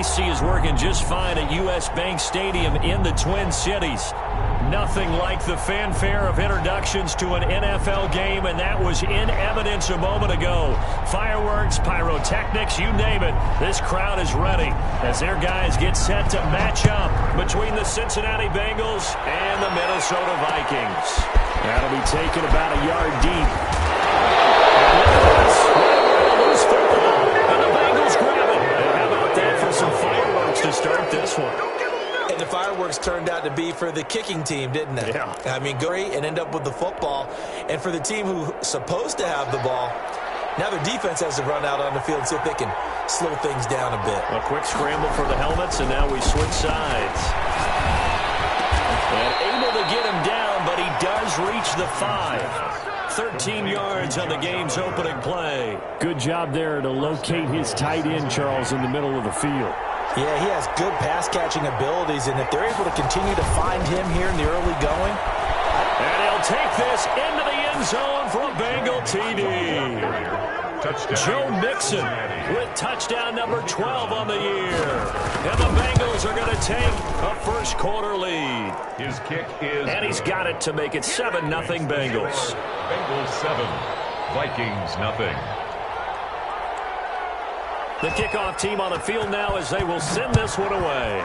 AC is working just fine at U.S. Bank Stadium in the Twin Cities. Nothing like the fanfare of introductions to an NFL game, and that was in evidence a moment ago. Fireworks, pyrotechnics, you name it. This crowd is ready as their guys get set to match up between the Cincinnati Bengals and the Minnesota Vikings. That'll be taken about a yard deep. And loose football, and the Bengals grab it. And how about that for some fireworks to start this one? And the fireworks turned out to be for the kicking team, didn't they? Yeah. I mean, great, and end up with the football. And for the team who's supposed to have the ball, now their defense has to run out on the field and see if they can slow things down a bit. A quick scramble for the helmets, and now we switch sides. And able to get him down, but he does reach the 5. 13 yards on the game's opening play. Good job there to locate his tight end, Charles, in the middle of the field. Yeah, he has good pass-catching abilities, and if they're able to continue to find him here in the early going. And he'll take this into the end zone for a Bengal TD. Touchdown. Joe Mixon with touchdown number 12 on the year. And the Bengals are going to take a first-quarter lead. His kick is... And he's got it to make it 7-0 Bengals. Bengals 7, Vikings nothing. The kickoff team on the field now as they will send this one away.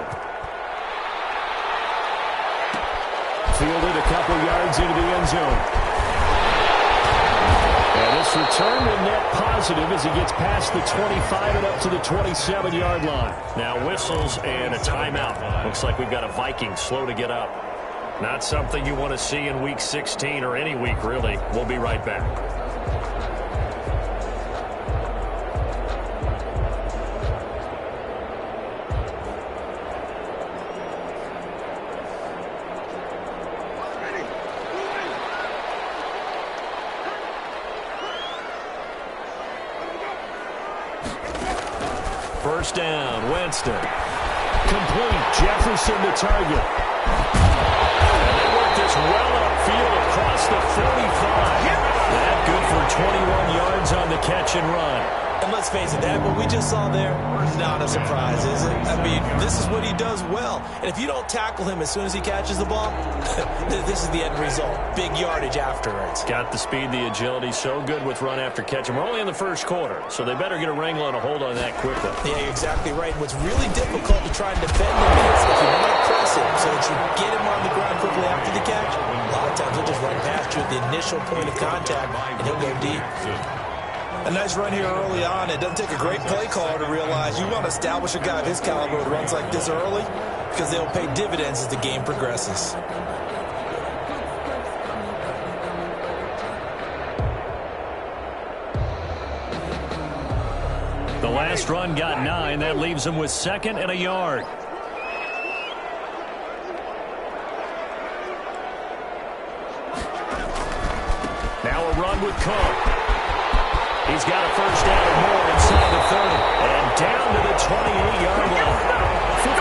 Fielded a couple yards into the end zone. And this return will net positive as he gets past the 25 and up to the 27-yard line. Now whistles and a timeout. Looks like we've got a Viking slow to get up. Not something you want to see in Week 16 or any week, really. We'll be right back. First down, Winston. Complete, Jefferson the target. And they work this well upfield across the 45. That good for 21 yards on the catch and run. And let's face it, that what we just saw there, not a surprise, is it? I mean, this is what he does well. And if you don't tackle him as soon as he catches the ball, this is the end result. Big yardage afterwards. Got the speed, the agility, so good with run after catch. And we're only in the first quarter, so they better get a wrangle and a hold on that quickly. Yeah, you're exactly right. What's really difficult to try and defend him is if you want to press him so that you get him on the ground quickly after the catch, a lot of times he'll just run past you at the initial point of contact, and he'll go deep. A nice run here early on. It doesn't take a great play caller to realize you want to establish a guy of his caliber who runs like this early because they'll pay dividends as the game progresses. The last run got 9. That leaves him with 2nd and a yard. Now a run with Cook. He's got a first down or more inside the 30. And down to the 28-yard line.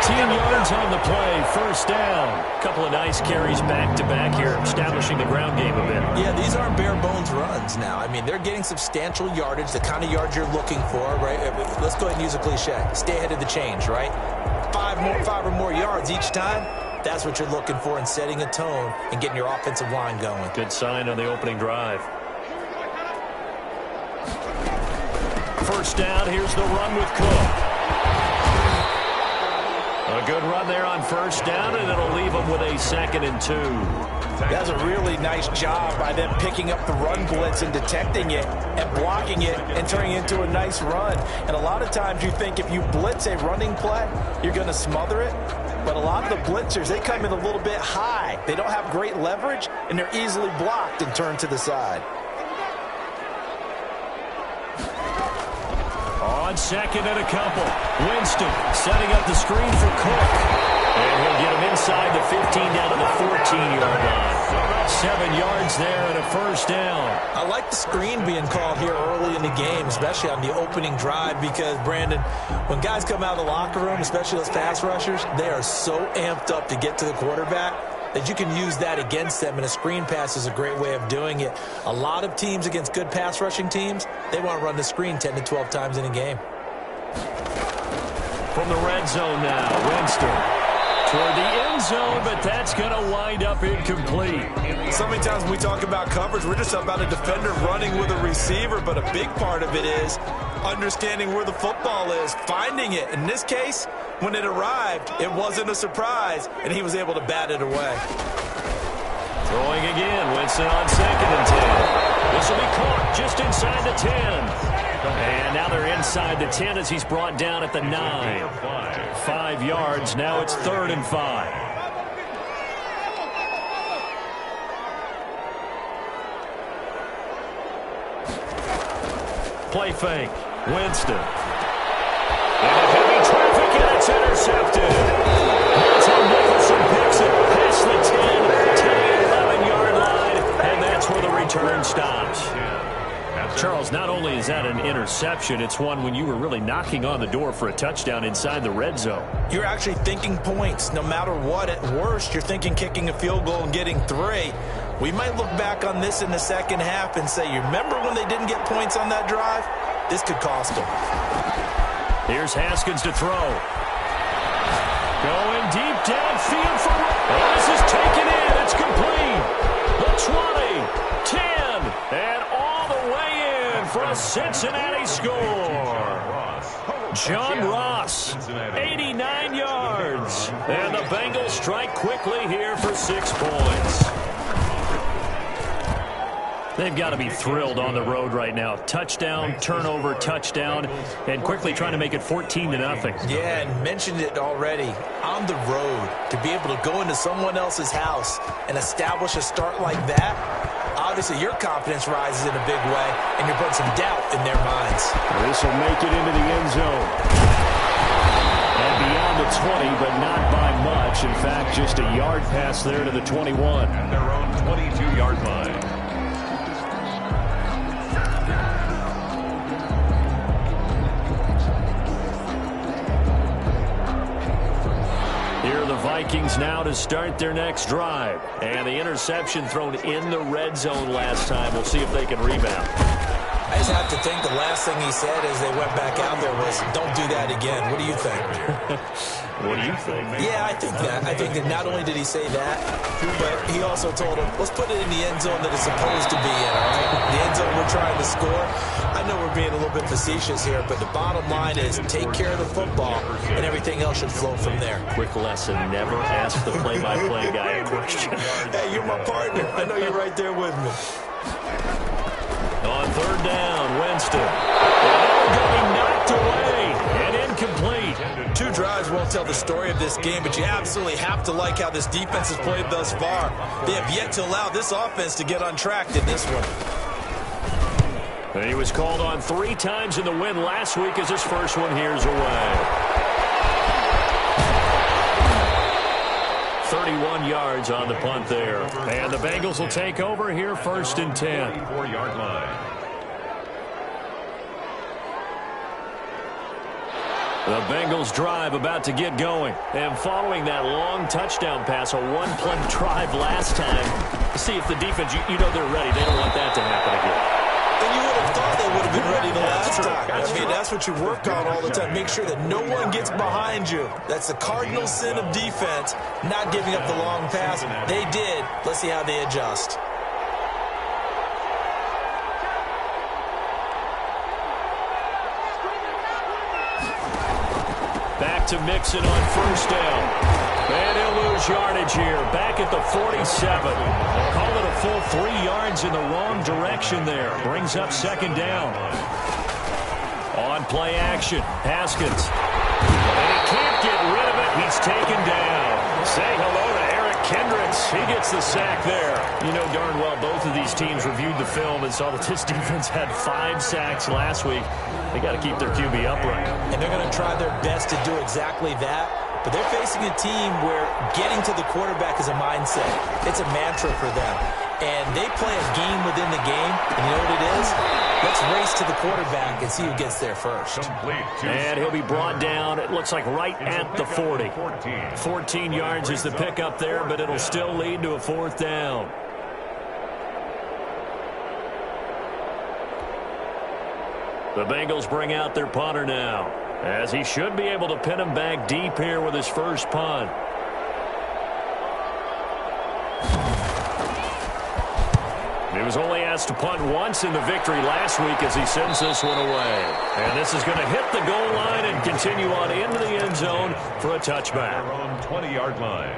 15 yards on the play, first down. A couple of nice carries back-to-back here, establishing the ground game a bit. Yeah, these aren't bare-bones runs now. I mean, they're getting substantial yardage, the kind of yards you're looking for, right? Let's go ahead and use a cliche. Stay ahead of the change, right? 5 or more yards each time. That's what you're looking for in setting a tone and getting your offensive line going. Good sign on the opening drive. First down, here's the run with Cook. A good run there on first down, and it'll leave them with a 2nd and 2. That's a really nice job by them picking up the run blitz and detecting it and blocking it and turning it into a nice run. And a lot of times you think if you blitz a running play, you're going to smother it. But a lot of the blitzers, they come in a little bit high. They don't have great leverage, and they're easily blocked and turned to the side. On 2nd and a couple. Winston setting up the screen for Cook. And he'll get him inside the 15 down to the 14-yard line. 7 yards there and a first down. I like the screen being called here early in the game, especially on the opening drive, because, Brandon, when guys come out of the locker room, especially those pass rushers, they are so amped up to get to the quarterback that you can use that against them, and a screen pass is a great way of doing it. A lot of teams against good pass rushing teams, they want to run the screen 10 to 12 times in a game. From the red zone now, Winston toward the end zone, but that's going to wind up incomplete. So many times when we talk about coverage, we're just about a defender running with a receiver, but a big part of it is understanding where the football is, finding it. In this case, when it arrived, it wasn't a surprise, and he was able to bat it away. Throwing again, Winston on 2nd and 10. This will be caught just inside the 10. And now they're inside the 10 as he's brought down at the 9. 5 yards, now it's 3rd and 5. Play fake, Winston. And a heavy traffic, and it's intercepted. That's how Nicholson picks it past the 10, 11-yard line, and that's where the return stops. Charles, not only is that an interception, it's one when you were really knocking on the door for a touchdown inside the red zone. You're actually thinking points. No matter what, at worst, you're thinking kicking a field goal and getting 3. We might look back on this in the second half and say, you remember when they didn't get points on that drive? This could cost them. Here's Haskins to throw. Going deep downfield for... Oh, this is taken in. It's complete. The 20, 10, and all the way in for a Cincinnati score. John Ross, 89 yards. And the Bengals strike quickly here for 6 points. They've got to be thrilled on the road right now. Touchdown, turnover, touchdown, and quickly trying to make it 14-0. Yeah, and mentioned it already. On the road, to be able to go into someone else's house and establish a start like that, obviously your confidence rises in a big way, and you're putting some doubt in their minds. This will make it into the end zone. And beyond the 20, but not by much. In fact, just a yard pass there to the 21. At their own 22-yard line. Here are the Vikings now to start their next drive. And the interception thrown in the red zone last time. We'll see if they can rebound. I just have to think the last thing he said as they went back out there was, don't do that again. What do you think? What do you think? Yeah, I think that. I think that not only did he say that, but he also told him, let's put it in the end zone that it's supposed to be in, all right? The end zone we're trying to score. I know we're being a little bit facetious here, but the bottom line is take care of the football, and everything else should flow from there. Quick lesson, never ask the play-by-play guy a question. Hey, you're my partner. I know you're right there with me. On 3rd down, Winston. And going to be knocked away and incomplete. 2 drives won't tell the story of this game, but you absolutely have to like how this defense has played thus far. They have yet to allow this offense to get untracked in this one. And he was called on 3 times in the win last week as his first one here's away. 31 yards on the punt there. And the Bengals will take over here 1st and 10. 4-yard line. The Bengals drive about to get going. And following that long touchdown pass, a 1-play drive last time, see if the defense, you know they're ready. They don't want that to happen again. And you would have thought they would have been ready the last time. I mean, that's what you work on all the time. Make sure that no one gets behind you. That's the cardinal sin of defense, not giving up the long pass. They did. Let's see how they adjust. Back to Mixon on 1st down. And he'll lose yardage here. Back at the 47. Call it a full 3 yards in the wrong direction there. Brings up 2nd down. On play action, Haskins. And he can't get rid of it. He's taken down. Say hello to Eric Kendricks. He gets the sack there. You know darn well both of these teams reviewed the film and saw that this defense had 5 sacks last week. They got to keep their QB upright. And they're going to try their best to do exactly that. But they're facing a team where getting to the quarterback is a mindset. It's a mantra for them. And they play a game within the game. And you know what it is? Let's race to the quarterback and see who gets there first. And he'll be brought down, it looks like right at the 40. 14 yards is the pickup there, but it'll still lead to a 4th down. The Bengals bring out their punter now. as he should be able to pin him back deep here with his first punt. He was only asked to punt once in the victory last week as he sends this one away. And this is going to hit the goal line and continue on into the end zone for a touchback. On 20-yard line.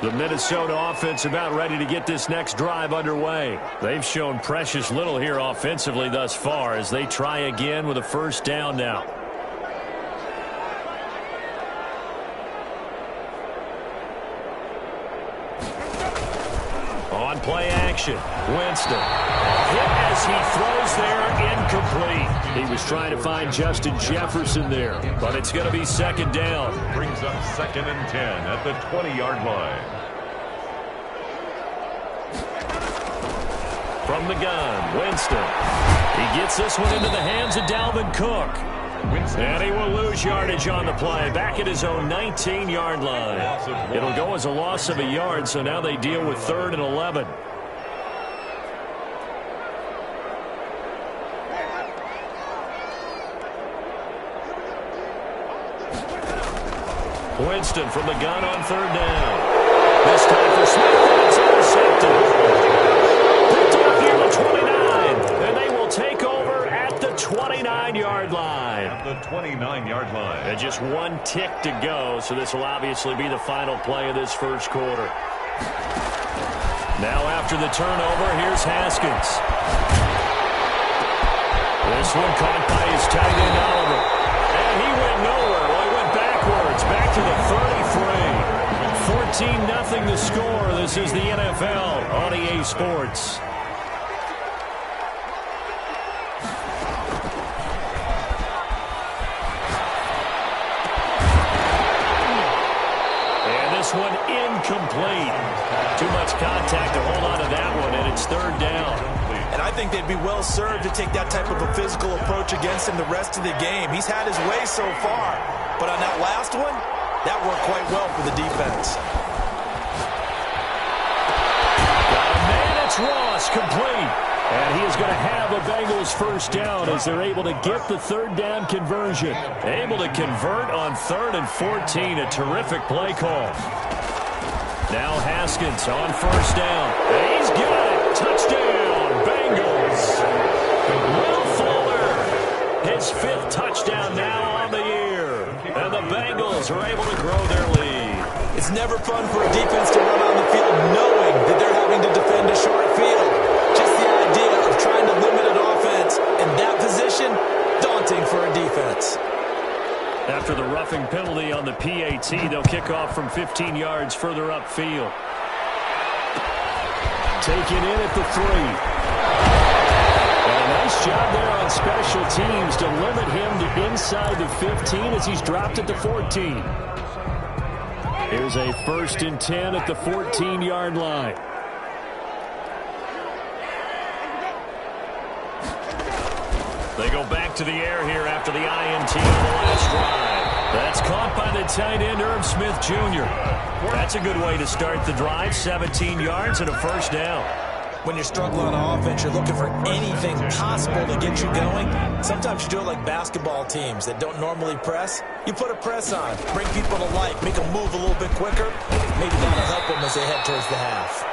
The Minnesota offense about ready to get this next drive underway. They've shown precious little here offensively thus far as they try again with a first down now. On play action, Winston. Hit as he throws there, incomplete. He was trying to find Justin Jefferson there, but it's going to be second down. Brings up 2nd and 10 at the 20-yard line. From the gun, Winston. He gets this one into the hands of Dalvin Cook. And he will lose yardage on the play, back at his own 19-yard line. It'll go as a loss of a yard, so now they deal with 3rd and 11. Winston from the gun on 3rd down. This time for Smith, it's intercepted. Picked up here at 29, and they will take over at the 29-yard line. At the 29-yard line. And just one tick to go, so this will obviously be the final play of this first quarter. Now after the turnover, here's Haskins. This one caught by his tight end, Oliver. And he went nowhere. Well, he went backwards, back to the 33. 14-0 the score. This is the NFL on EA Sports. One incomplete. Too much contact to hold on to that one, and it's 3rd down. And I think they'd be well served to take that type of a physical approach against him the rest of the game. He's had his way so far, but on that last one, that worked quite well for the defense. Got a man, it's Ross, complete. And he is going to have a Bengals first down as they're able to get the 3rd down conversion. Able to convert on 3rd and 14. A terrific play call. Now Haskins on first down. He's got it. Touchdown, Bengals. Will Fuller, his 5th touchdown now on the year. And the Bengals are able to grow their lead. It's never fun for a defense to run on the field knowing that they're having to defend a short field. Just the idea of trying to limit an offense in that position, daunting for a defense. After the roughing penalty on the PAT, they'll kick off from 15 yards further upfield. Taken in at the 3. And a nice job there on special teams to limit him to inside the 15 as he's dropped at the 14. Here's a 1st and 10 at the 14-yard line. They go back to the air here after the INT on the last drive. That's caught by the tight end, Irv Smith Jr. That's a good way to start the drive. 17 yards and a first down. When you're struggling on offense, you're looking for anything possible to get you going. Sometimes you do it like basketball teams that don't normally press. You put a press on, bring people to life, make them move a little bit quicker. Maybe that'll help them as they head towards the half.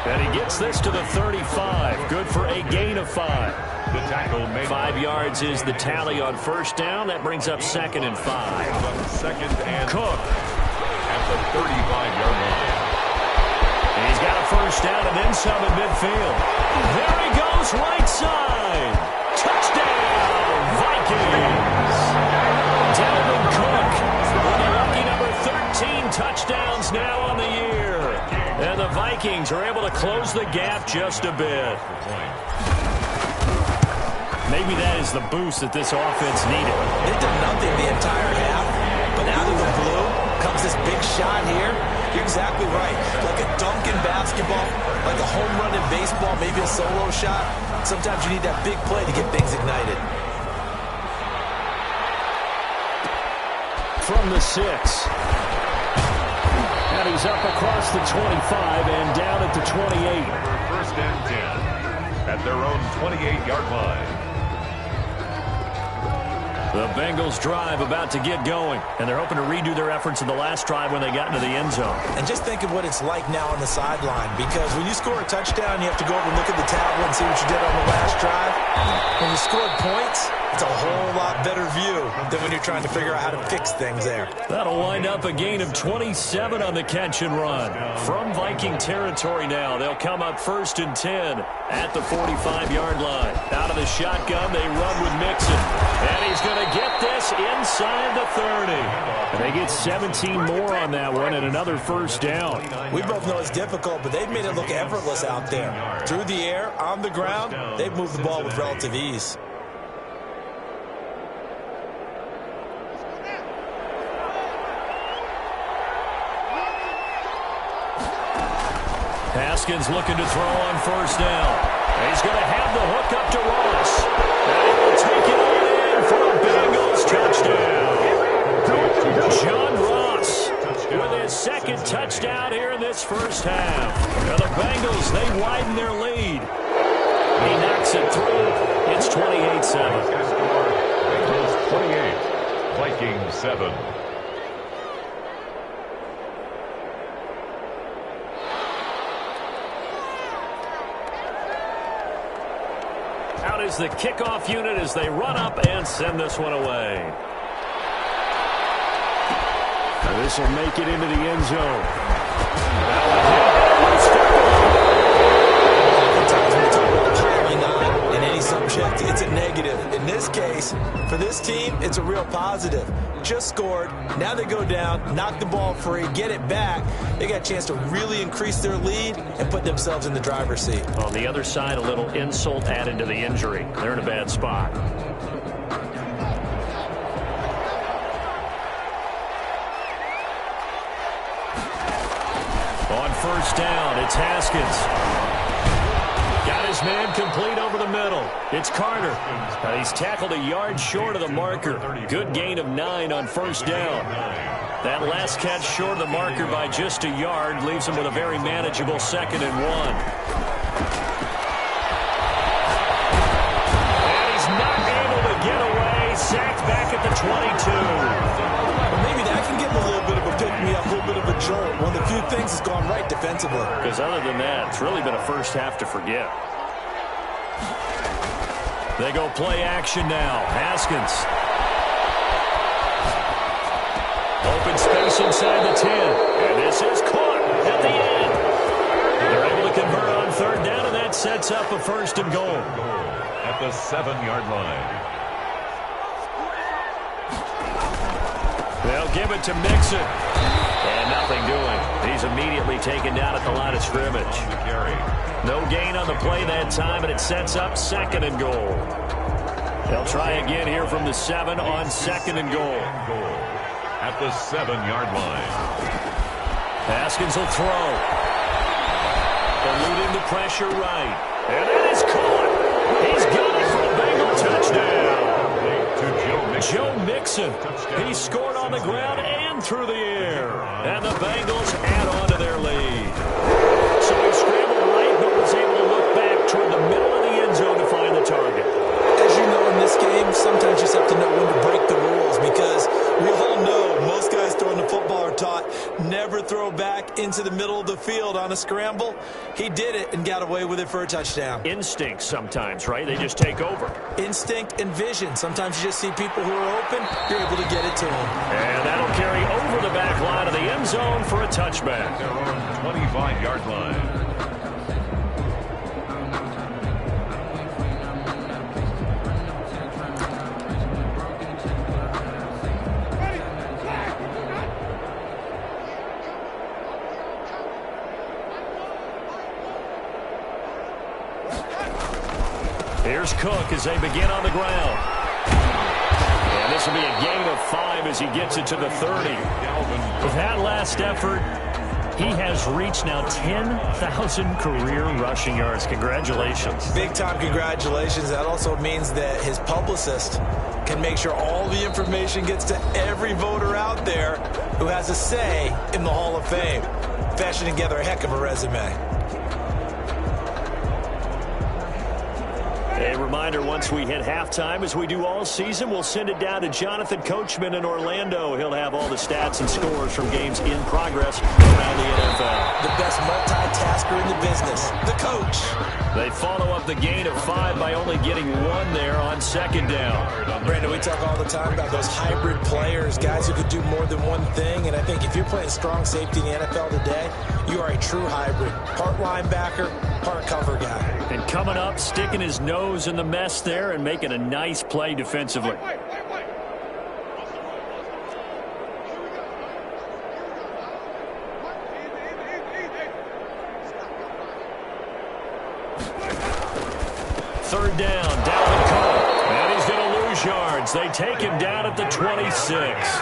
And he gets this to the 35. Good for a gain of 5. The tackle made 5 yards is the tally on first down. That brings up 2nd and 5. 2nd and Cook at the 35-yard line. And he's got a first down and then some in midfield. There he goes, right side. Touchdown, Vikings. Dalvin Cook with a lucky number 13 touchdowns now on the year. And the Vikings are able to close the gap just a bit. Maybe that is the boost that this offense needed. They did nothing the entire half, but out of the blue comes this big shot here. You're exactly right. Like a dunk in basketball, like a home run in baseball, maybe a solo shot. Sometimes you need that big play to get things ignited. From the 6. And he's up across the 25 and down at the 28. 1st and 10 at their own 28-yard line. The Bengals drive about to get going, and they're hoping to redo their efforts in the last drive when they got into the end zone. And just think of what it's like now on the sideline, because when you score a touchdown, you have to go over and look at the tablet and see what you did on the last drive. When you scored points, it's a whole lot better view than when you're trying to figure out how to fix things there. That'll wind up a gain of 27 on the catch and run. From Viking territory now, they'll come up 1st and 10 at the 45-yard line. Out of the shotgun, they run with Mixon. And he's going to get this inside the 30. And they get 17 more on that one and another first down. We both know it's difficult, but they've made it look effortless out there. Through the air, on the ground, they've moved the ball with relative ease. Haskins looking to throw on first down. He's going to have the hook up to Ross. And he will take it on in for a Bengals touchdown. John Ross with his second touchdown here in this first half. Now the Bengals, they widen their lead. He knocks it through. It's 28-7. Bengals 28, Vikings 7. Out is the kickoff unit as they run up and send this one away. Now this will make it into the end zone. Sometimes when you talk about piling on in any subject, it's a negative. In this case, for this team, it's a real positive. Just scored. Now they go down, knock the ball free, get it back. They got a chance to really increase their lead and put themselves in the driver's seat. On the other side, a little insult added to the injury. They're in a bad spot. On first down, it's Haskins. Got his man complete over the middle. It's Carter. He's tackled a yard short of the marker. Good gain of 9 on first down. That last catch short of the marker by just a yard leaves him with a very manageable 2nd and 1. And he's not able to get away. Sacked back at the 22. Well, maybe that can give him a little bit of a pick-me-up, a little bit of a jolt. One of the few things that's gone right defensively. Because other than that, it's really been a first half to forget. They go play action now. Haskins. Open space inside the 10. And this is caught at the end. They're able to convert on 3rd down, and that sets up a 1st and goal. At the 7-yard line. They'll give it to Mixon. And nothing doing. He's immediately taken down at the line of scrimmage. No gain on the play that time, and it sets up 2nd and goal. They'll try again here from the 7 on 2nd and goal. At the 7-yard line. Haskins will throw. Eluding the pressure right. And it is caught. He's got it for a Bengal touchdown. Joe Mixon. He scored on the ground and through the air. And the Bengals add on to their lead. So he scrambled right, but was able to look back toward the middle of the end zone to find the target. As you know, in this game, sometimes you just have to know when to break the rules, because we all know most guys throwing the football are taught never throw back into the middle of the field on a scramble. He did it and got away with it for a touchdown. Instinct sometimes, right? They just take over. Instinct and vision. Sometimes you just see people who are open, you're able to get it to them. And that'll carry over the back line of the end zone for a touchback. Their own 25-yard line. Here's Cook as they begin on the ground. And this will be a gain of 5 as he gets it to the 30. With that last effort, he has reached now 10,000 career rushing yards. Congratulations. Big-time congratulations. That also means that his publicist can make sure all the information gets to every voter out there who has a say in the Hall of Fame. Fashioning together a heck of a resume. A reminder, once we hit halftime, as we do all season, we'll send it down to Jonathan Coachman in Orlando. He'll have all the stats and scores from games in progress around the NFL. The best multitasker in the business, the coach. They follow up the gain of 5 by only getting 1 there on second down. Brandon, we talk all the time about those hybrid players, guys who could do more than one thing. And I think if you're playing strong safety in the NFL today, you are a true hybrid. Part linebacker, part cover guy. And coming up, sticking his nose in the mess there and making a nice play defensively. Third down, Dalvin Cook. And he's going to lose yards. They take him down at the 26.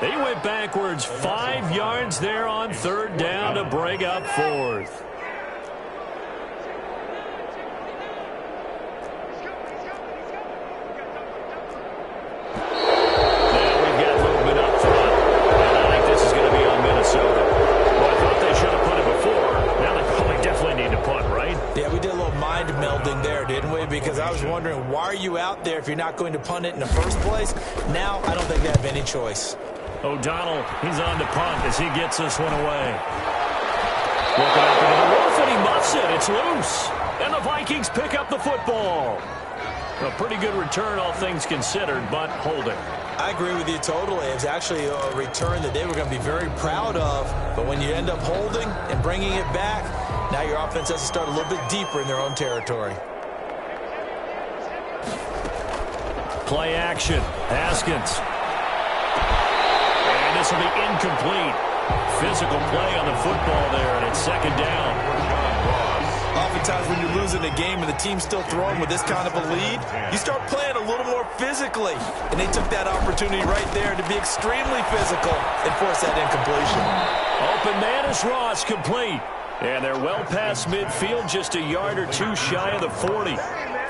He went backwards 5 yards there on third down to bring up fourth. Because I was wondering, why are you out there if you're not going to punt it in the first place? Now, I don't think they have any choice. O'Donnell, he's on to punt as he gets this one away. Looking up into the roof, and he muffs it. It's loose. And the Vikings pick up the football. A pretty good return, all things considered, but holding. I agree with you totally. It was actually a return that they were going to be very proud of. But when you end up holding and bringing it back, now your offense has to start a little bit deeper in their own territory. Play action. Haskins. And this will be incomplete. Physical play on the football there, and it's second down. Oftentimes when you're losing a game and the team's still throwing with this kind of a lead, you start playing a little more physically. And they took that opportunity right there to be extremely physical and force that incompletion. Open man is Ross, complete. And they're well past midfield, just a yard or two shy of the 40.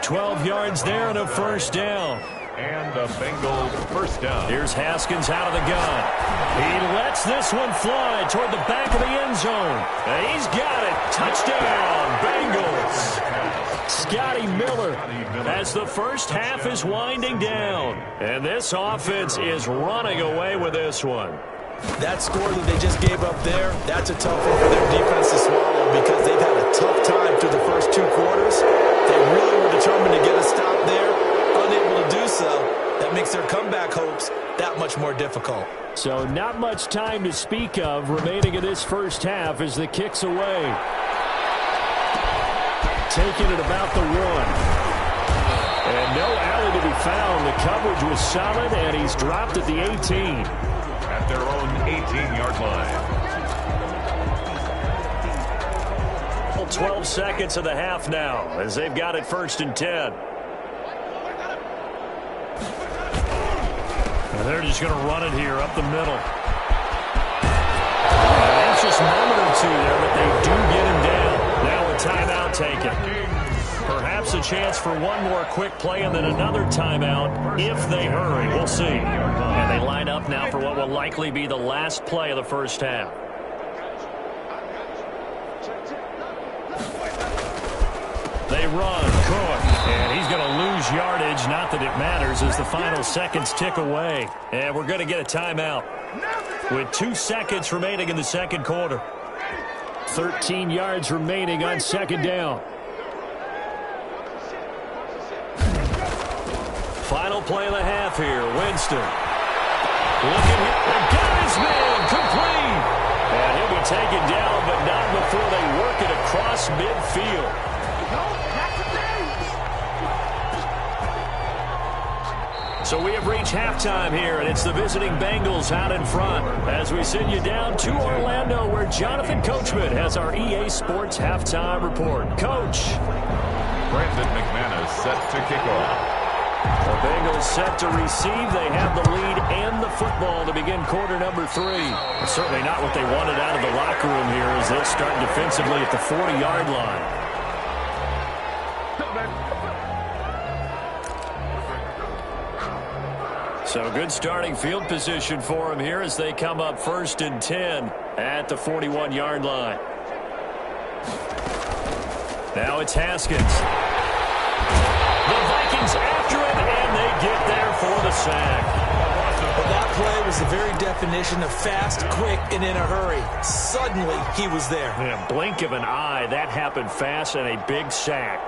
12 yards there and a first down. And the Bengals first down. Here's Haskins out of the gun. He lets this one fly toward the back of the end zone. And he's got it. Touchdown, Bengals. Scotty Miller as the first half is winding down. And this offense is running away with this one. That score that they just gave up there, that's a tough one for their defense to swallow because they've had a tough time through the first 2 quarters. They really were determined to get a stop there. Unable to do so, that makes their comeback hopes that much more difficult. So not much time to speak of remaining in this first half as the kick's away. Taking it about the 1. And no alley to be found. The coverage was solid, and he's dropped at the 18. At their own 18-yard line. 12 seconds of the half now as they've got it first and 10. And they're just going to run it here up the middle. An anxious moment or two there, but they do get him down. Now a timeout taken. Perhaps a chance for one more quick play and then another timeout if they hurry. We'll see. And they line up now for what will likely be the last play of the first half. They run, Cook, and he's going to lose yardage. Not that it matters as the final seconds tick away. And we're going to get a timeout with 2 seconds remaining in the second quarter. 13 yards remaining on second down. Final play of the half here. Winston. Looking here. They got his man. Complete. And he'll be taken down, but not before they work it across midfield. So we have reached halftime here, and it's the visiting Bengals out in front as we send you down to Orlando where Jonathan Coachman has our EA Sports halftime report. Coach. Brandon McManus set to kick off. The Bengals set to receive. They have the lead and the football to begin quarter number 3. Certainly not what they wanted out of the locker room here as they'll start defensively at the 40-yard line. So good starting field position for them here as they come up first and 10 at the 41-yard line. Now it's Haskins. The Vikings after it, and they get there for the sack. Well, that play was the very definition of fast, quick, and in a hurry. Suddenly, he was there. In a blink of an eye, that happened fast and a big sack.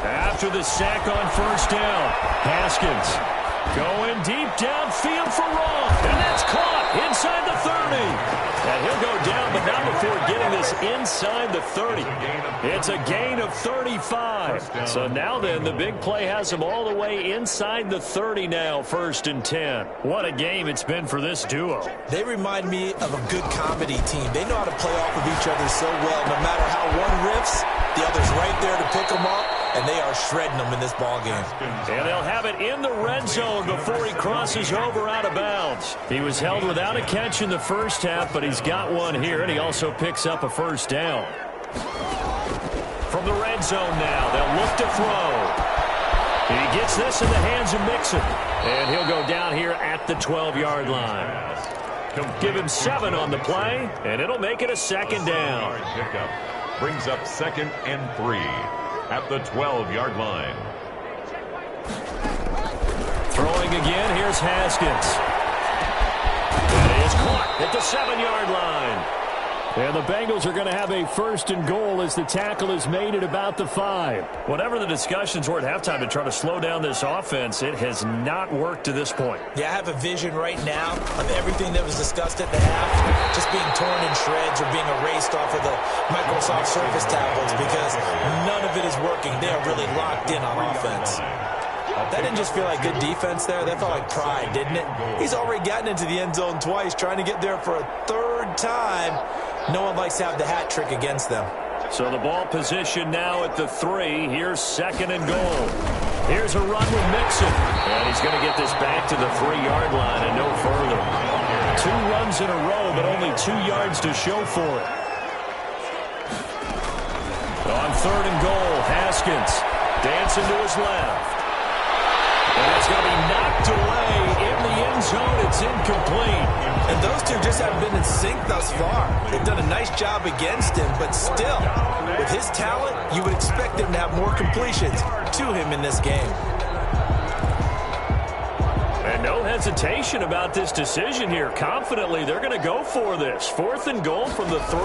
After the sack on first down, Haskins going deep downfield for Ross, and that's caught inside the 30. And he'll go down, but not before getting this inside the 30. It's a gain of 35. So now then, the big play has him all the way inside the 30 now, 1st and 10. What a game it's been for this duo. They remind me of a good comedy team. They know how to play off of each other so well. No matter how one riffs, the other's right there to pick them up, and they are shredding them in this ball game. And they'll have it in the red zone before he crosses over out of bounds. He was held without a catch in the first half, but he's got one here, and he also picks up a first down. From the red zone now, they'll look to throw. He gets this in the hands of Mixon, and he'll go down here at the 12-yard line. Give him 7 on the play, and it'll make it a second down. Brings up 2nd and 3 at the 12-yard line. Throwing again, here's Haskins. That is caught at the 7-yard line. And the Bengals are going to have a 1st and goal as the tackle is made at about the 5. Whatever the discussions were at halftime to try to slow down this offense, it has not worked to this point. Yeah, I have a vision right now of everything that was discussed at the half just being torn in shreds or being erased off of the Microsoft Surface tablets because none of it is working. They are really locked in on offense. That didn't just feel like good defense there. That felt like pride, didn't it? He's already gotten into the end zone twice, trying to get there for a 3rd time. No one likes to have the hat trick against them. So the ball position now at the 3. Here's 2nd and goal. Here's a run with Mixon. And he's going to get this back to the 3-yard line and no further. 2 runs in a row, but only 2 yards to show for it. On 3rd and goal, Haskins dancing to his left. And it's going to be knocked away in the end zone. It's incomplete. And those two just haven't been in sync thus far. They've done a nice job against him, but still, with his talent, you would expect him to have more completions to him in this game. And no hesitation about this decision here. Confidently, they're going to go for this. 4th and goal from the 3.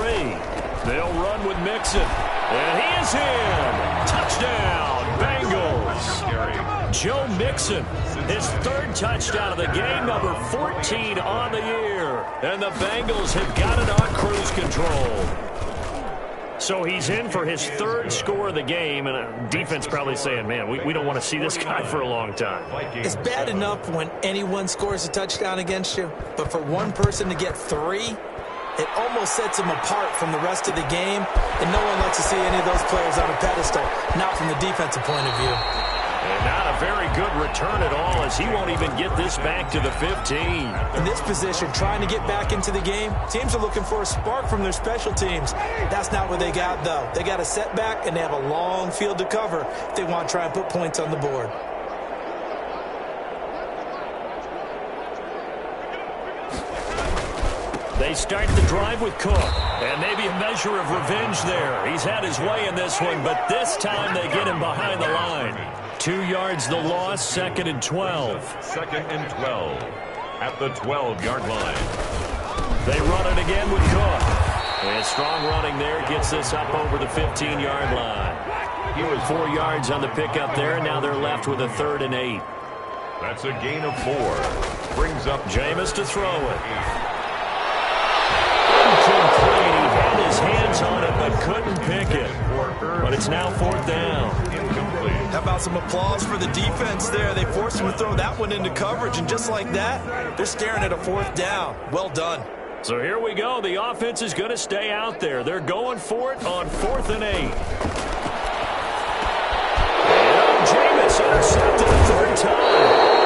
They'll run with Mixon. And he is in. Touchdown, Bengals. Joe Mixon, his 3rd touchdown of the game, number 14 on the year. And the Bengals have got it on cruise control. So he's in for his 3rd score of the game, and defense probably saying, man, we don't want to see this guy for a long time. It's bad enough when anyone scores a touchdown against you, but for one person to get 3, it almost sets him apart from the rest of the game, and no one likes to see any of those players on a pedestal, not from the defensive point of view. And not a very good return at all, as he won't even get this back to the 15. In this position, trying to get back into the game, teams are looking for a spark from their special teams. That's not what they got, though. They got a setback, and they have a long field to cover if they want to try and put points on the board. They start the drive with Cook, and maybe a measure of revenge there. He's had his way in this one, but this time they get him behind the line. 2 yards the loss, 2nd and 12. 2nd and 12 at the 12-yard line. They run it again with Cook. And strong running there gets this up over the 15-yard line. He was 4 yards on the pickup there, and now they're left with a 3rd and 8. That's a gain of 4. Brings up Jameis to throw it. Incomplete. He had his hands on it, but couldn't pick it. But it's now 4th down. incomplete. How about some applause for the defense there? They forced him to throw that one into coverage, and just like that, they're staring at a 4th down. Well done. So here we go. The offense is going to stay out there. They're going for it on 4th and 8. And Jameis intercepted a 3rd time.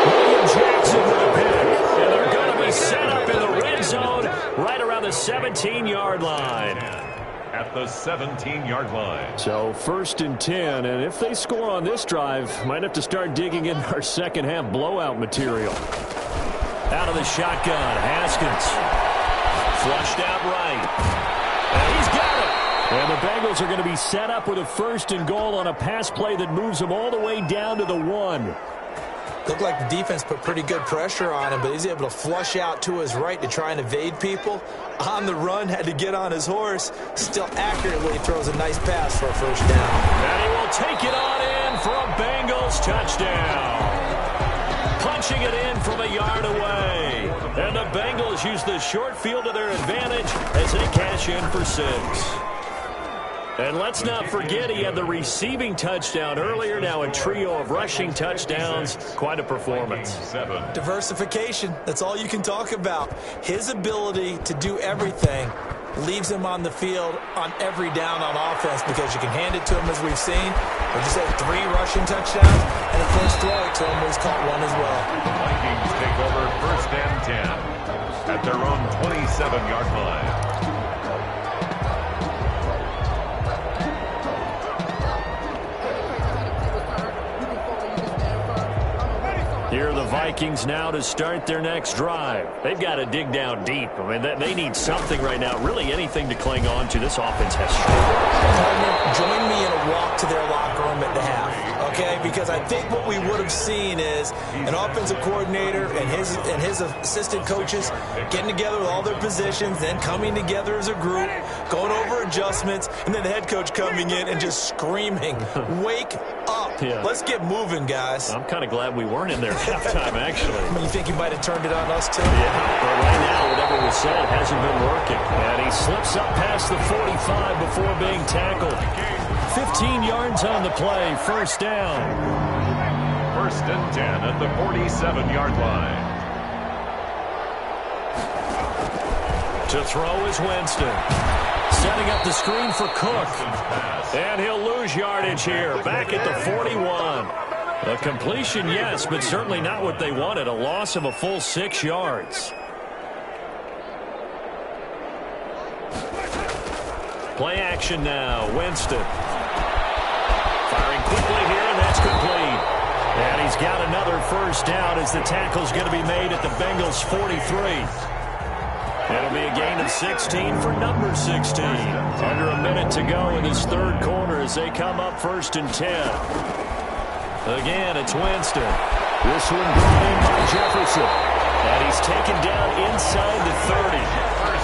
William Jackson with a pick. And they're going to be set up in the red zone right around the 17-yard line. At the 17-yard line. So 1st and 10, and if they score on this drive, might have to start digging in our second half blowout material. Out of the shotgun, Haskins. Flushed out right. And he's got it. And the Bengals are going to be set up with a 1st and goal on a pass play that moves them all the way down to the 1. Looked like the defense put pretty good pressure on him, but he's able to flush out to his right to try and evade people. On the run, had to get on his horse. Still accurately throws a nice pass for a 1st down. And he will take it on in for a Bengals touchdown. Punching it in from a yard away. And the Bengals use the short field to their advantage as they cash in for 6. And let's not forget he had the receiving touchdown earlier. Now a trio of rushing touchdowns. Quite a performance. Diversification. That's all you can talk about. His ability to do everything leaves him on the field on every down on offense because you can hand it to him as we've seen. We just had 3 rushing touchdowns and of course throw it to him where he's caught 1 as well. The Vikings take over 1st and 10 at their own 27-yard line. Here are the Vikings now to start their next drive. They've got to dig down deep. I mean, they need something right now, really anything to cling on to. This offense has struggled. Join me in a walk to their locker room at the half, okay? Because I think what we would have seen is an offensive coordinator and his assistant coaches getting together with all their positions, then coming together as a group, going over adjustments, and then the head coach coming in and just screaming, "Wake up. Yeah. Let's get moving, guys." I'm kind of glad we weren't in there at halftime, actually. You think he might have turned it on us, too? Yeah, but right now, whatever was said hasn't been working. And he slips up past the 45 before being tackled. 15 yards on the play, 1st down. 1st and 10 at the 47-yard line. To throw is Winston. Setting up the screen for Cook. And he'll lose yardage here. Back at the 41. A completion, yes, but certainly not what they wanted. A loss of a full 6 yards. Play action now. Winston. Firing quickly here, and that's complete. And he's got another 1st down as the tackle's going to be made at the Bengals' 43. It'll be a gain of 16 for number 16. Under a minute to go in this 3rd quarter as they come up 1st and 10. Again, it's Winston. This one brought in by Jefferson. And he's taken down inside the 30.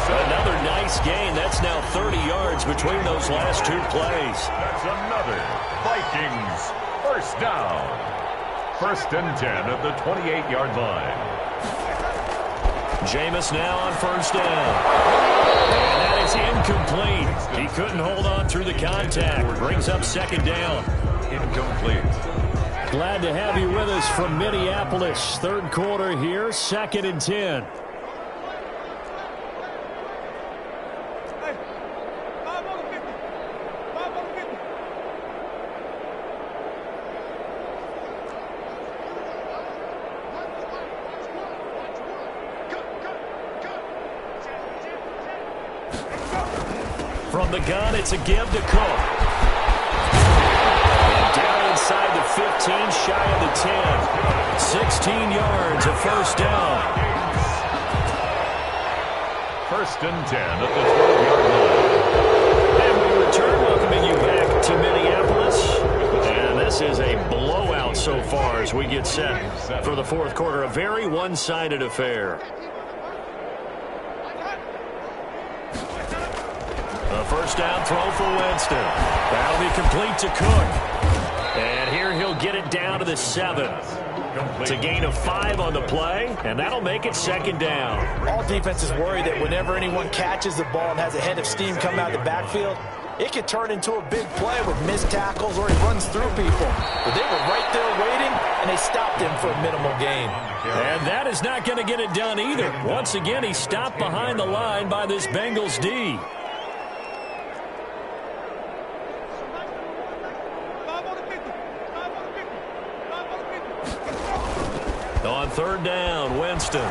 Another nice gain. That's now 30 yards between those last 2 plays. That's another Vikings 1st down. 1st and 10 at the 28-yard line. Jameis now on 1st down. And that is incomplete. He couldn't hold on through the contact. Brings up 2nd down. Incomplete. Glad to have you with us from Minneapolis. 3rd quarter here, 2nd and 10. From the gun, it's a give to Cook. And down inside the 15, shy of the 10. 16 yards, a 1st down. 1st and 10 at the 12-yard line. And we return, welcoming you back to Minneapolis. And this is a blowout so far as we get set for the 4th quarter. A very one-sided affair. A 1st down throw for Winston. That'll be complete to Cook. And here he'll get it down to the 7. It's a gain of 5 on the play, and that'll make it 2nd down. All defenses worry that whenever anyone catches the ball and has a head of steam come out of the backfield, it could turn into a big play with missed tackles or he runs through people. But they were right there waiting, and they stopped him for a minimal gain. And that is not going to get it done either. Once again, he stopped behind the line by this Bengals D. On 3rd down, Winston. And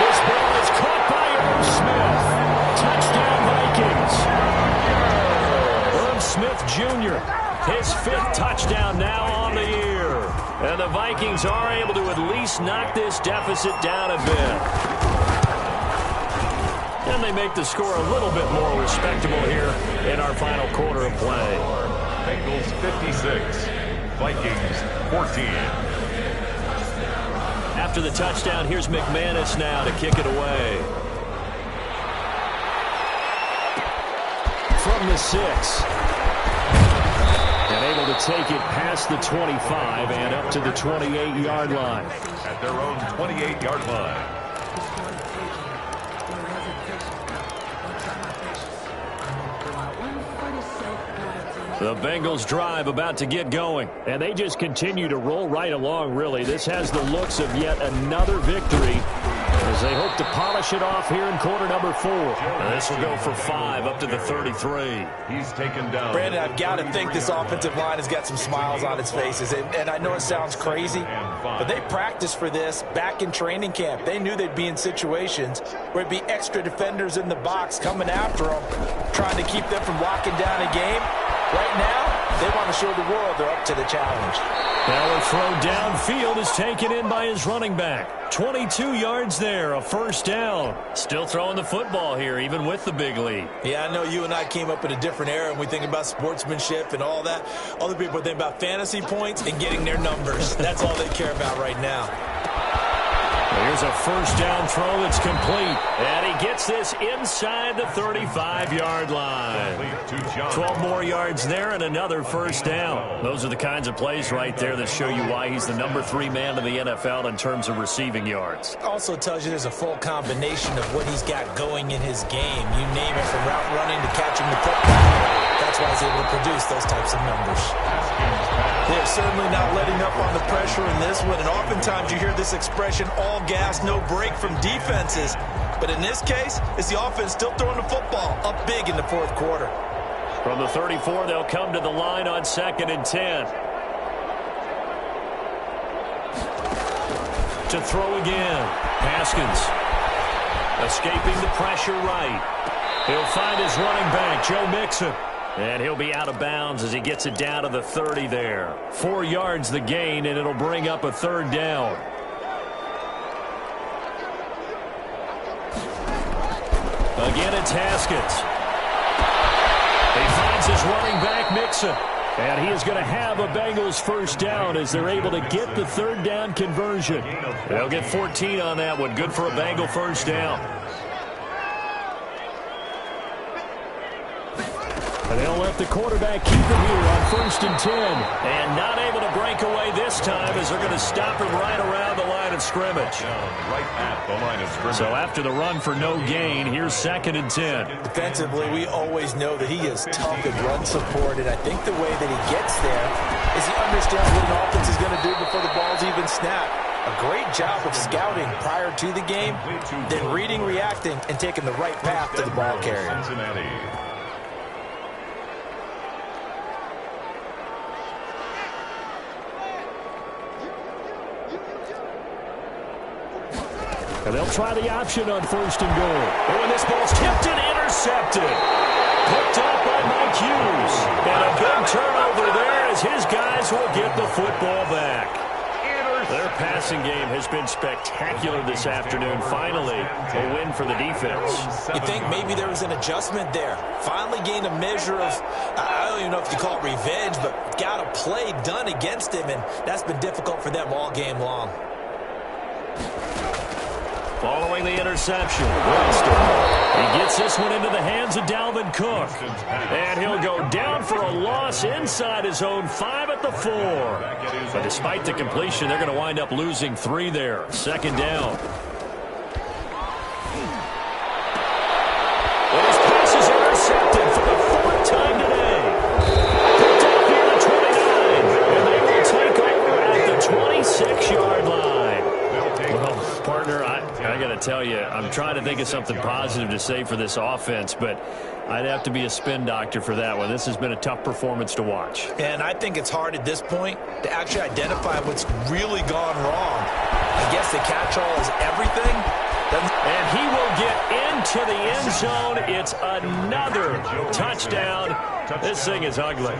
this ball is caught by Irv Smith. Touchdown, Vikings. Irv Smith Jr., his 5th touchdown now on the year. And the Vikings are able to at least knock this deficit down a bit. And they make the score a little bit more respectable here in our final quarter of play. Bengals 56, Vikings 14. After the touchdown, here's McManus now to kick it away. From the 6. And able to take it past the 25 and up to the 28-yard line. At their own 28-yard line. The Bengals drive about to get going. And they just continue to roll right along, really. This has the looks of yet another victory as they hope to polish it off here in quarter number 4. And this will go for 5 up to the 33. He's taken down. Brandon, I've got to think this offensive line has got some smiles on its faces. And I know it sounds crazy, but they practiced for this back in training camp. They knew they'd be in situations where it'd be extra defenders in the box coming after them, trying to keep them from locking down a game. Right now, they want to show the world they're up to the challenge. Now a throw downfield is taken in by his running back. 22 yards there, a first down. Still throwing the football here, even with the big lead. Yeah, I know you and I came up in a different era, and we think about sportsmanship and all that. Other people think about fantasy points and getting their numbers. That's all they care about right now. Here's a first down throw that's complete. And he gets this inside the 35-yard line. 12 more yards there and another first down. Those are the kinds of plays right there that show you why he's the number 3 man in the NFL in terms of receiving yards. Also tells you there's a full combination of what he's got going in his game. You name it, from route running to catching the football. That's why he's able to produce those types of numbers. They're certainly not letting up on the pressure in this one, and oftentimes you hear this expression, all gas, no break from defenses. But in this case, it's the offense still throwing the football up big in the fourth quarter. From the 34, they'll come to the line on 2nd and 10. To throw again. Haskins escaping the pressure right. He'll find his running back, Joe Mixon. And he'll be out of bounds as he gets it down to the 30 there. 4 yards the gain, and it'll bring up a third down. Again, it's Haskins. He finds his running back, Mixon. And he is going to have a Bengals first down as they're able to get the third down conversion. They'll get 14 on that one. Good for a Bengal first down. And they'll let the quarterback keep it here on 1st and 10. And not able to break away this time as they're going to stop him right around the line of scrimmage. Right at the line of scrimmage. So after the run for no gain, here's 2nd and 10. Defensively, we always know that he is tough and run support, and I think the way that he gets there is he understands what an offense is going to do before the ball's even snapped. A great job of scouting prior to the game, then reading, reacting, and taking the right path to the ball carrier. Cincinnati. And they'll try the option on 1st and goal. Oh, and this ball's tipped and intercepted. Picked up by Mike Hughes. And a big turnover there as his guys will get the football back. Their passing game has been spectacular this afternoon. Finally, a win for the defense. You think maybe there was an adjustment there. Finally gained a measure of, I don't even know if you call it revenge, but got a play done against him, and that's been difficult for them all game long. Following the interception, Winston. He gets this one into the hands of Dalvin Cook. And he'll go down for a loss inside his own 5 at the 4. But despite the completion, they're going to wind up losing 3 there. 2nd down. And his pass is intercepted for the 4th time today. Picked up here at 29. And they will take over at the 26-yard line. Well, partner, I got to tell you, I'm trying to think of something positive to say for this offense, but I'd have to be a spin doctor for that one. This has been a tough performance to watch. And I think it's hard at this point to actually identify what's really gone wrong. I guess the catch-all is everything. And he will get into the end zone. It's another touchdown. This thing is ugly.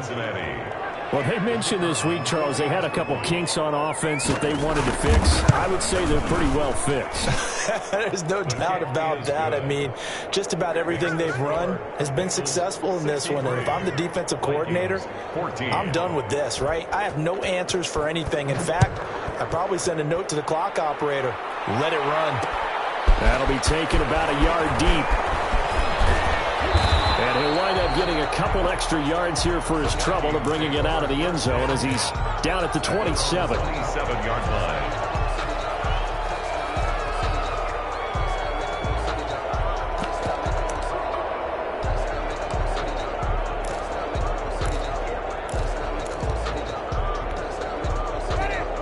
Well, they mentioned this week, Charles, they had a couple kinks on offense that they wanted to fix. I would say they're pretty well fixed. There's no doubt about that. I mean, just about everything they've run has been successful in this one. And if I'm the defensive coordinator, I'm done with this, right? I have no answers for anything. In fact, I'd probably send a note to the clock operator. Let it run. That'll be taken about a yard deep. And he'll wind up getting a couple extra yards here for his trouble to bringing it out of the end zone as he's down at the 27. 27-yard line.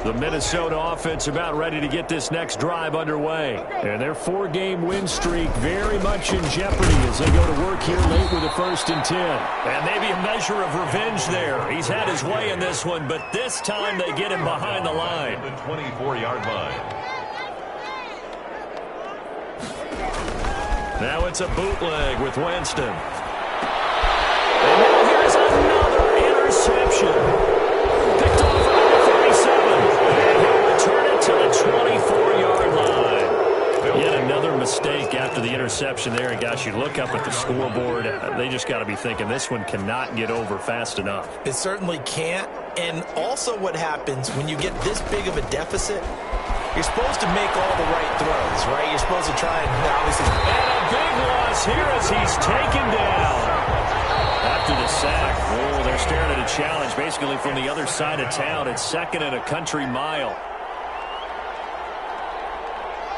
The Minnesota offense about ready to get this next drive underway. And their 4-game win streak very much in jeopardy as they go to work here late with a 1st and 10. And maybe a measure of revenge there. He's had his way in this one, but this time they get him behind the line. The 24-yard line. Now it's a bootleg with Winston. And now here's another interception. Picked off at 37. And he'll return it to the 24-yard line. Yet another mistake after the interception there. And, gosh, you look up at the scoreboard. They just got to be thinking this one cannot get over fast enough. It certainly can't. And also what happens when you get this big of a deficit, you're supposed to make all the right throws, right? You're supposed to try and obviously. And a big loss here as he's taken down. After the sack, oh, they're staring at a challenge basically from the other side of town. It's 2nd and a country mile.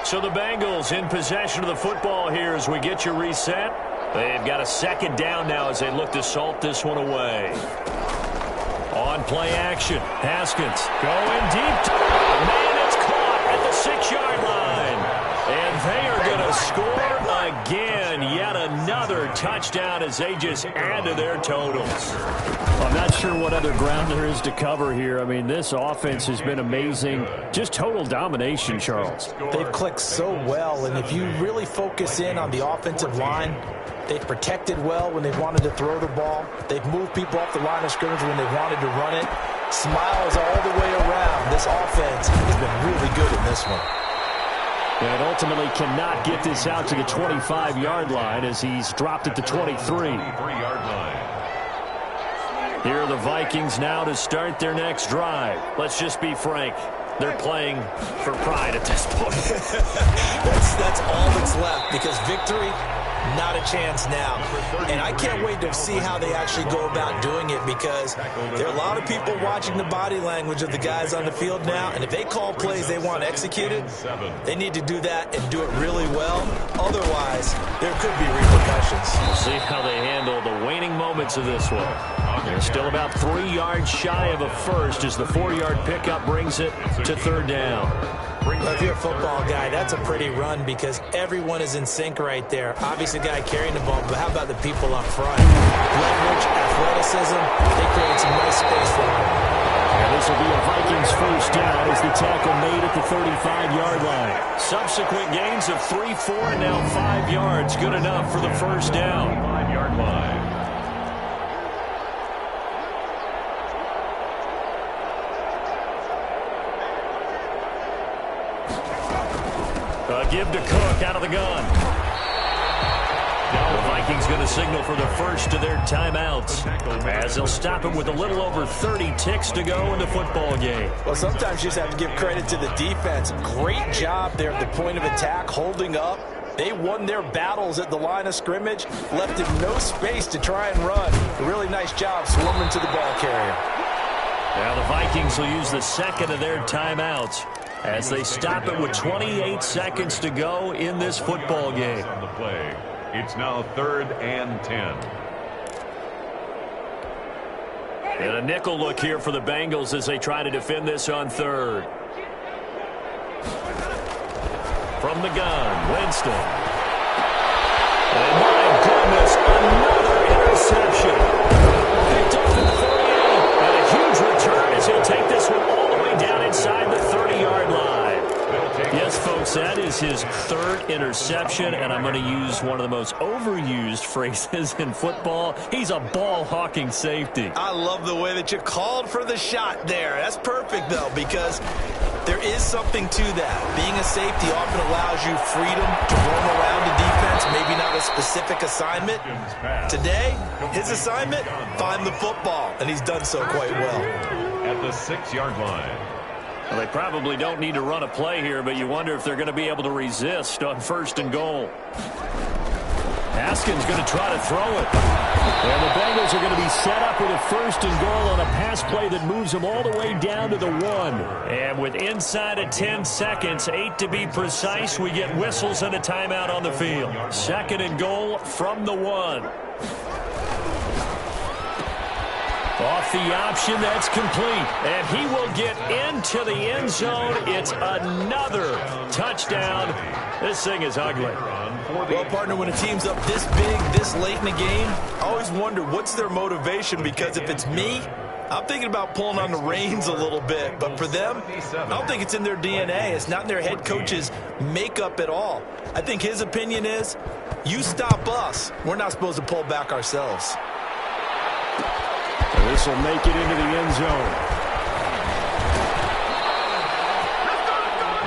So the Bengals in possession of the football here as we get you reset. They've got a 2nd down now as they look to salt this one away. On play action, Haskins going deep. Man, it's caught at the 6-yard line. And they are going to score again. Yet another touchdown as they just add to their totals. I'm not sure what other ground there is to cover here. I mean, this offense has been amazing. Just total domination, Charles. They've clicked so well, and if you really focus in on the offensive line, they've protected well when they wanted to throw the ball. They've moved people off the line of scrimmage when they wanted to run it. Smiles all the way around. This offense has been really good in this one. And ultimately cannot get this out to the 25-yard line as he's dropped at the 23. 23-yard line. Here are the Vikings now to start their next drive. Let's just be frank. They're playing for pride at this point. that's all that's left because victory, not a chance now. And I can't wait to see how they actually go about doing it because there are a lot of people watching the body language of the guys on the field now. And if they call plays they want executed, they need to do that and do it really well. Otherwise, there could be repercussions. We'll see how they handle the waning moments of this one. They're still about 3 yards shy of a first as the 4-yard pickup brings it to 3rd down. Well, if you're a football guy, that's a pretty run because everyone is in sync right there. Obviously, the guy carrying the ball, but how about the people up front? Leverage, athleticism, they create some nice space for him. And this will be a Vikings 1st down as the tackle made at the 35-yard line. Subsequent gains of 3, 4, and now 5 yards. Good enough for the 1st down. 5-yard line. Give to Cook out of the gun. Now the Vikings going to signal for the first of their timeouts as they'll stop him with a little over 30 ticks to go in the football game. Well, sometimes you just have to give credit to the defense. Great job there at the point of attack, holding up. They won their battles at the line of scrimmage, left him no space to try and run. A really nice job swarming to the ball carrier. Now the Vikings will use the 2nd of their timeouts as they stop it with 28 seconds to go in this football game. On the play. It's now 3rd and 10. And a nickel look here for the Bengals as they try to defend this on 3rd. From the gun, Winston. And my goodness, another interception. Picked off at the 48. And a huge return as he'll take this one all the way down inside the 30-yard line. Yes, folks, that is is his third interception, and I'm going to use one of the most overused phrases in football. He's a ball-hawking safety. I love the way that you called for the shot there. That's perfect, though, because there is something to that. Being a safety often allows you freedom to roam around the defense, maybe not a specific assignment. Today, his assignment, find the football, and he's done so quite well. At the 6-yard line. Well, they probably don't need to run a play here, but you wonder if they're going to be able to resist on 1st and goal. Haskins going to try to throw it. And the Bengals are going to be set up with a 1st and goal on a pass play that moves them all the way down to the 1. And with inside of 10 seconds, 8 to be precise, we get whistles and a timeout on the field. 2nd and goal from the 1. Off the option, that's complete. And he will get into the end zone. It's another touchdown. This thing is ugly. Well, partner, when a team's up this big, this late in the game, I always wonder what's their motivation, because if it's me, I'm thinking about pulling on the reins a little bit. But for them, I don't think it's in their DNA. It's not in their head coach's makeup at all. I think his opinion is, you stop us, we're not supposed to pull back ourselves. This will make it into the end zone.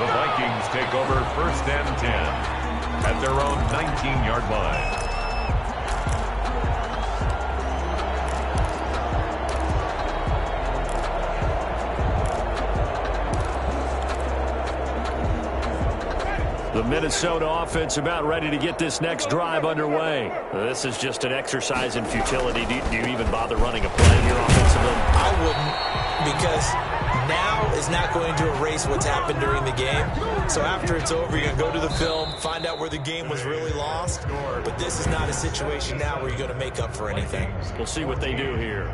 The Vikings take over 1st and 10 at their own 19-yard line. The Minnesota offense about ready to get this next drive underway. This is just an exercise in futility. Do you even bother running a play here offensively? I wouldn't, because now is not going to erase what's happened during the game. So after it's over, you're going to go to the film, find out where the game was really lost. But this is not a situation now where you're going to make up for anything. We'll see what they do here.